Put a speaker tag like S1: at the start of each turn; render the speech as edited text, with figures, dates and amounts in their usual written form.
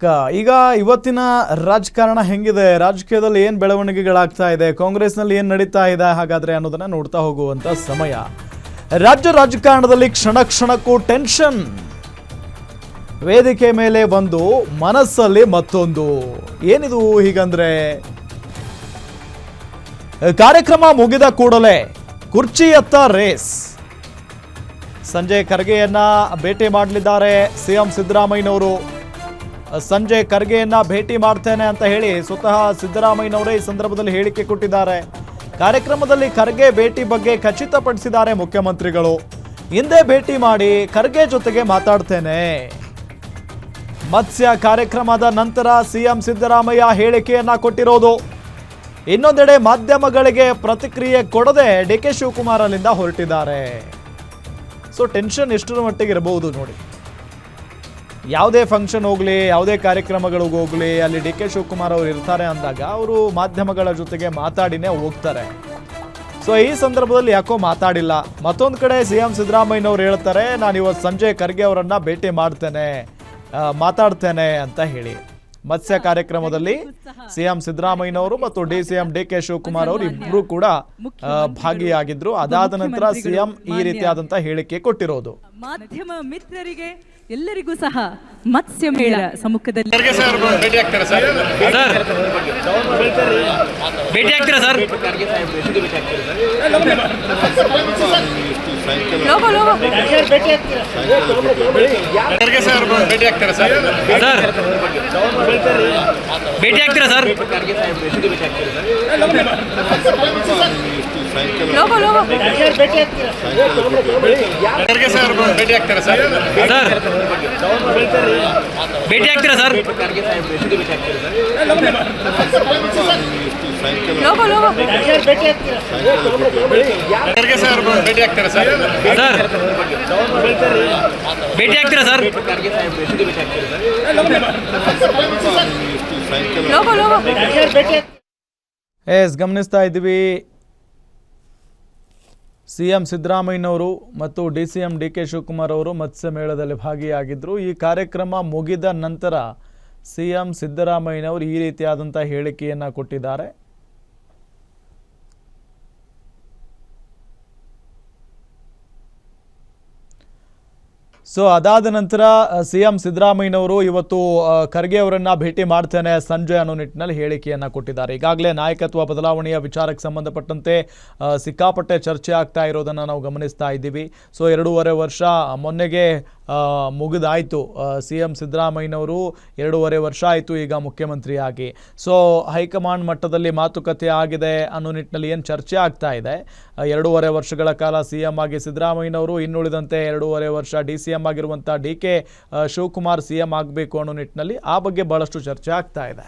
S1: ಈಗ ಇವತ್ತಿನ ರಾಜಕಾರಣ ಹೆಂಗಿದೆ, ರಾಜಕೀಯದಲ್ಲಿ ಏನು ಬೆಳವಣಿಗೆಗಳಾಗ್ತಾ ಇದೆ, ಕಾಂಗ್ರೆಸ್ನಲ್ಲಿ ಏನು ನಡೀತಾ ಇದೆ ಹಾಗಾದ್ರೆ ಅನ್ನೋದನ್ನ ನೋಡ್ತಾ ಹೋಗುವಂತ ಸಮಯ. ರಾಜ್ಯ ರಾಜಕಾರಣದಲ್ಲಿ ಕ್ಷಣ ಕ್ಷಣಕ್ಕೂ ಟೆನ್ಷನ್, ವೇದಿಕೆ ಮೇಲೆ ಒಂದು ಮನಸ್ಸಲ್ಲಿ ಮತ್ತೊಂದು. ಏನಿದು ಹೀಗಂದ್ರೆ, ಕಾರ್ಯಕ್ರಮ ಮುಗಿದ ಕೂಡಲೇ ಕುರ್ಚಿಯತ್ತ ರೇಸ್. ಸಂಜೆ ಖರ್ಗೆಯನ್ನ ಭೇಟಿ ಮಾಡಲಿದ್ದಾರೆ ಸಿಎಂ ಸಿದ್ದರಾಮಯ್ಯನವರು. ಸಂಜೆ ಖರ್ಗೆಯನ್ನ ಭೇಟಿ ಮಾಡ್ತೇನೆ ಅಂತ ಹೇಳಿ ಸ್ವತಃ ಸಿದ್ದರಾಮಯ್ಯನವರೇ ಈ ಸಂದರ್ಭದಲ್ಲಿ ಹೇಳಿಕೆ ಕೊಟ್ಟಿದ್ದಾರೆ. ಕಾರ್ಯಕ್ರಮದಲ್ಲಿ ಖರ್ಗೆ ಭೇಟಿ ಬಗ್ಗೆ ಖಚಿತಪಡಿಸಿದ್ದಾರೆ ಮುಖ್ಯಮಂತ್ರಿಗಳು. ಹಿಂದೆ ಭೇಟಿ ಮಾಡಿ ಖರ್ಗೆ ಜೊತೆಗೆ ಮಾತಾಡ್ತೇನೆ. ಮತ್ಸ್ಯ ಕಾರ್ಯಕ್ರಮದ ನಂತರ ಸಿಎಂ ಸಿದ್ದರಾಮಯ್ಯ ಹೇಳಿಕೆಯನ್ನ ಕೊಟ್ಟಿರೋದು. ಇನ್ನೊಂದೆಡೆ ಮಾಧ್ಯಮಗಳಿಗೆ ಪ್ರತಿಕ್ರಿಯೆ ಕೊಡದೆ ಡಿಕೆ ಶಿವಕುಮಾರ್ ಅಲ್ಲಿಂದ ಹೊರಟಿದ್ದಾರೆ. ಸೊ ಟೆನ್ಷನ್ ಎಷ್ಟರ ಮಟ್ಟಿಗೆ ಇರಬಹುದು ನೋಡಿ. ಯಾವುದೇ ಫಂಕ್ಷನ್ ಹೋಗಲಿ, ಯಾವುದೇ ಕಾರ್ಯಕ್ರಮಗಳಿಗೆ ಹೋಗಲಿ, ಅಲ್ಲಿ ಡಿ ಕೆ ಶಿವಕುಮಾರ್ ಅವರು ಇರ್ತಾರೆ ಅಂದಾಗ ಅವರು ಮಾಧ್ಯಮಗಳ ಜೊತೆಗೆ ಮಾತಾಡಿನೇ ಹೋಗ್ತಾರೆ. ಸೊ ಈ ಸಂದರ್ಭದಲ್ಲಿ ಯಾಕೋ ಮಾತಾಡಿಲ್ಲ. ಮತ್ತೊಂದು ಕಡೆ ಸಿಎಂ ಸಿದ್ದರಾಮಯ್ಯನವರು ಹೇಳ್ತಾರೆ, ನಾನು ಇವತ್ತು ಸಂಜೆ ಖರ್ಗೆ ಅವರನ್ನ ಭೇಟಿ ಮಾಡ್ತೇನೆ, ಮಾತಾಡ್ತೇನೆ ಅಂತ ಹೇಳಿ. ಮತ್ಸ್ಯ ಕಾರ್ಯಕ್ರಮದಲ್ಲಿ ಸಿಎಂ ಸಿದ್ದರಾಮಯ್ಯನವರು ಮತ್ತು ಸಿಎಂ ಡಿ ಕೆ ಶಿವಕುಮಾರ್ ಅವರು ಇಬ್ರು ಕೂಡ ಭಾಗಿಯಾಗಿದ್ರು. ಅದಾದ ನಂತರ ಸಿಎಂ ಈ ರೀತಿಯಾದಂತ ಹೇಳಿಕೆ ಕೊಟ್ಟಿರೋದು.
S2: ಮಾಧ್ಯಮ ಮಿತ್ರರಿಗೆ ಎಲ್ಲರಿಗೂ ಸಹ ಮತ್ಸ್ಯ ಮೇಳ ಸಮ್ಮುಖದಲ್ಲಿ
S3: ಭೇಟಿ ಆಗ್ತೀರಾ ಸರ್?
S1: ಗಮನಿಸ್ತಾ ಇದ್ದೀವಿ, ಸಿಎಂ ಸಿದ್ದರಾಮಯ್ಯನವರು ಮತ್ತು ಸಿಎಂ ಡಿ ಕೆ ಶಿವಕುಮಾರ್ ಅವರು ಮತ್ಸ್ಯ ಮೇಳದಲ್ಲಿ ಭಾಗಿಯಾಗಿದ್ದರು. ಈ ಕಾರ್ಯಕ್ರಮ ಮುಗಿದ ನಂತರ ಸಿಎಂ ಸಿದ್ದರಾಮಯ್ಯನವರು ಈ ರೀತಿಯಾದಂಥ ಹೇಳಿಕೆಯನ್ನು ಕೊಟ್ಟಿದ್ದಾರೆ. ಸೊ ಅದಾದ ನಂತರ ಸಿಎಂ ಸಿದ್ದರಾಮಯ್ಯನವರು ಇವತ್ತು ಖರ್ಗೆ ಅವರನ್ನ ಭೇಟಿ ಮಾಡ್ತೇನೆ ಸಂಜೆ ಅನ್ನೋ ನಿಟ್ಟಿನಲ್ಲಿ ಹೇಳಿಕೆಯನ್ನು ಕೊಟ್ಟಿದ್ದಾರೆ. ಈಗಾಗಲೇ ನಾಯಕತ್ವ ಬದಲಾವಣೆಯ ವಿಚಾರಕ್ಕೆ ಸಂಬಂಧಪಟ್ಟಂತೆ ಸಿಕ್ಕಾಪಟ್ಟೆ ಚರ್ಚೆ ಆಗ್ತಾ ಇರೋದನ್ನು ನಾವು ಗಮನಿಸ್ತಾ ಇದ್ದೀವಿ. ಸೊ 2.5 ವರ್ಷ ಮೊನ್ನೆಗೆ ಮುಗಿದಾಯಿತು. ಸಿಎಂ ಸಿದ್ದರಾಮಯ್ಯನವರು 2.5 ವರ್ಷ ಆಯಿತು ಈಗ ಮುಖ್ಯಮಂತ್ರಿಯಾಗಿ. ಸೊ ಹೈಕಮಾಂಡ್ ಮಟ್ಟದಲ್ಲಿ ಮಾತುಕತೆ ಆಗಿದೆ ಅನ್ನೋ ನಿಟ್ಟಿನಲ್ಲಿ ಏನು ಚರ್ಚೆ ಆಗ್ತಾ ಇದೆ. 2.5 ವರ್ಷಗಳ ಕಾಲ ಸಿಎಂ ಆಗಿ ಸಿದ್ದರಾಮಯ್ಯನವರು, ಇನ್ನುಳಿದಂತೆ 2.5 ವರ್ಷ ಸಿಎಂ ಆಗಿರುವಂಥ ಡಿ ಕೆ ಶಿವಕುಮಾರ್ ಸಿಎಂ ಆಗಬೇಕು ಅನ್ನೋ ನಿಟ್ಟಿನಲ್ಲಿ ಆ ಬಗ್ಗೆ ಬಹಳಷ್ಟು ಚರ್ಚೆ ಆಗ್ತಾ ಇದೆ.